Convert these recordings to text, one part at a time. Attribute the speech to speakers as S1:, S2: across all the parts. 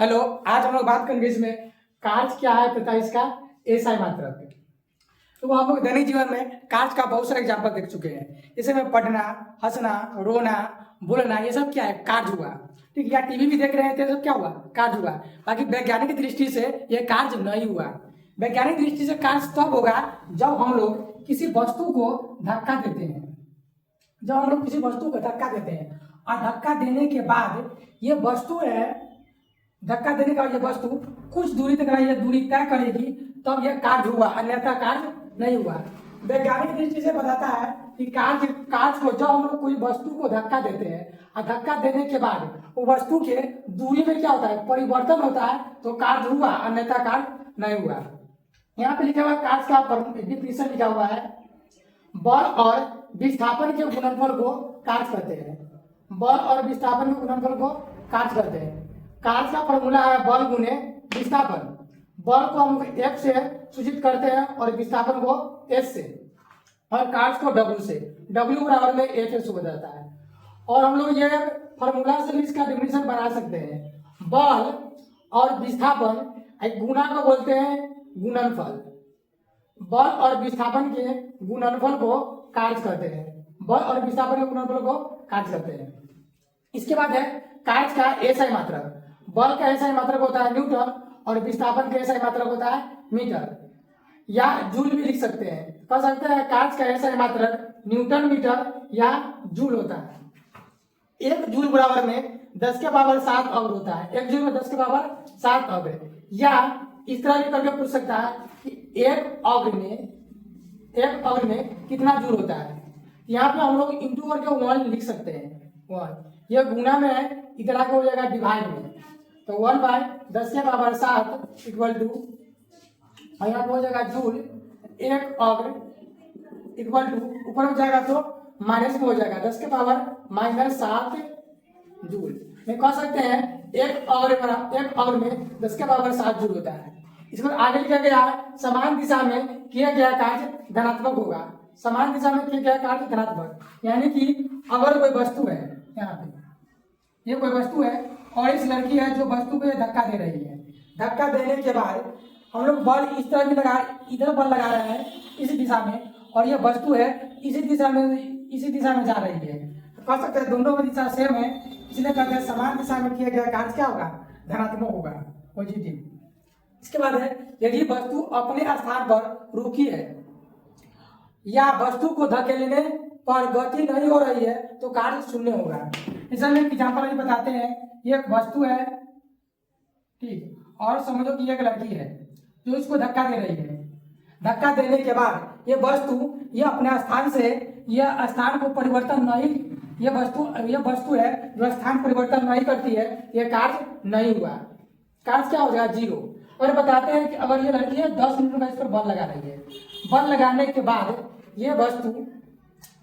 S1: Hello, आज हम लोग बात करेंगे इसमें कार्य क्या है तथा इसका एसआई मात्रक। तो हम लोग दैनिक जीवन में कार्य का बहुत सारे एग्जाम्पल देख चुके हैं। जैसे में पढ़ना, हंसना, रोना, बोलना, ये सब क्या है? कार्य हुआ। ठीक है, या टीवी भी देख रहे हैं तो ये सब क्या हुआ? कार्य हुआ। बाकी वैज्ञानिक दृष्टि से यह कार्य नहीं हुआ। वैज्ञानिक दृष्टि से कार्य तब होगा जब हम लोग किसी वस्तु को धक्का देते हैं। जब हम लोग किसी वस्तु को धक्का देते हैं और धक्का देने के बाद ये वस्तु है, धक्का देने का ये वस्तु कुछ दूरी तक ये दूरी तय करेगी तब यह कार्य हुआ, अन्यथा कार्य नहीं हुआ। वैज्ञानिक दृष्टि से बताता है कि कार्य को जब हम लोग कोई वस्तु को धक्का देते हैं और धक्का देने के बाद वो वस्तु के दूरी में क्या होता है? परिवर्तन होता है, तो कार्य हुआ, अन्यथा कार्य नहीं हुआ। यहाँ पे लिखा हुआ कार्य का डिफिनेशन लिखा हुआ है, बल और विस्थापन के गुणनफल को कार्य कहते हैं। बल और विस्थापन के गुणनफल को कार्य कहते हैं। कार्य का फॉर्मूला है बल गुने विस्थापन। बल को हम F से सूचित करते हैं और विस्थापन को S से, और कार्य को W से। W बराबर में F हो जाता है। और हम लोग ये फॉर्मूला से इसका डेफिनेशन बना सकते हैं। बल और विस्थापन गुणा को बोलते हैं गुणनफल। बल और विस्थापन के गुणनफल को कार्य कहते हैं। बल और विस्थापन के गुणनफल को कार्य कहते हैं। इसके बाद है कार्य का एसआई मात्रक। बल का एसआई मात्रक होता है न्यूटन और विस्थापन का एसआई मात्रक होता है मीटर या जूल भी लिख सकते हैं। कह सकते हैं कार्य का एसआई मात्रक न्यूटन मीटर या जूल होता है। एक जूल बराबर में 10 के पावर 7 अग्र होता है। एक जूल में 10 के पावर 7 अग्र। या इस तरह भी करके पूछ सकता है कि एक अग्र में कितना जूल होता है। यहाँ पे हम लोग इंटू करके 1 लिख सकते हैं। 1 ये गुना में है, इधर आके हो जाएगा डिवाइड में, तो 1/10 के पावर 7 इक्वल टू, और यहाँ पे हो जाएगा जूल। एक अग्र इक्वल टू ऊपर हो जाएगा तो माइनस में हो जाएगा 10 के पावर -7 जूल। मैं कह सकते हैं एक अग्र में 10 के पावर 7 जूल होता है। इसको आगे लिखा गया है समान दिशा में किया गया कार्य धनात्मक होगा। समान दिशा में किया गया कार्य धनात्मक, यानी कि अगर कोई वस्तु है, यहाँ पे ये कोई वस्तु है और इस लड़की है जो वस्तु पे धक्का दे रही है। धक्का देने के बाद हम लोग बल इस तरह भी इधर बल लगा रहे हैं इसी दिशा में, और ये वस्तु है इसी दिशा में जा रही है। तो कह सकते हैं दोनों की दिशा सेम है, इसलिए कहते हैं समान दिशा में किया गया कार्य क्या होगा? धनात्मक होगा, पॉजिटिव। इसके बाद है यदि वस्तु अपने स्थान पर रुकी है या वस्तु को धकेलने पर गति नहीं हो रही है तो कार्य शून्य होगा। जैसे हम एक एग्जाम्पल बताते हैं, ये एक वस्तु है, ठीक, और समझो कि एक लड़की है जो इसको धक्का दे रही है। धक्का देने के बाद ये वस्तु ये अपने स्थान से यह स्थान को परिवर्तन नहीं, ये वस्तु है जो स्थान परिवर्तन नहीं करती है, यह कार्य नहीं हुआ। कार्य क्या हो जाएगा? 0। और बताते हैं कि अगर ये लड़की है 10 न्यूटन का इस पर बल लगा रही है। बल लगाने के बाद ये वस्तु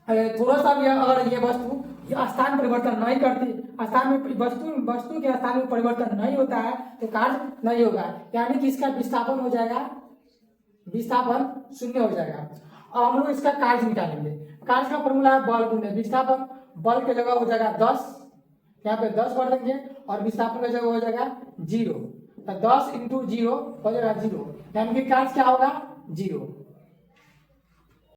S1: थोड़ा सा भी अगर ये वस्तु स्थान परिवर्तन नहीं करती, स्थान में वस्तु के स्थान में परिवर्तन नहीं होता है तो कार्य नहीं होगा, यानी कि इसका विस्थापन हो जाएगा, विस्थापन शून्य हो जाएगा। और हम लोग इसका कार्य निकालेंगे। कार्य का फॉर्मूला है बल गुणे विस्थापन। बल की जगह हो जाएगा 10, यहाँ पे 10 भर देंगे, और विस्थापन की जगह हो जाएगा 0, तो 10 × 0 हो जाएगा 0, यानी कि कार्य क्या होगा? 0।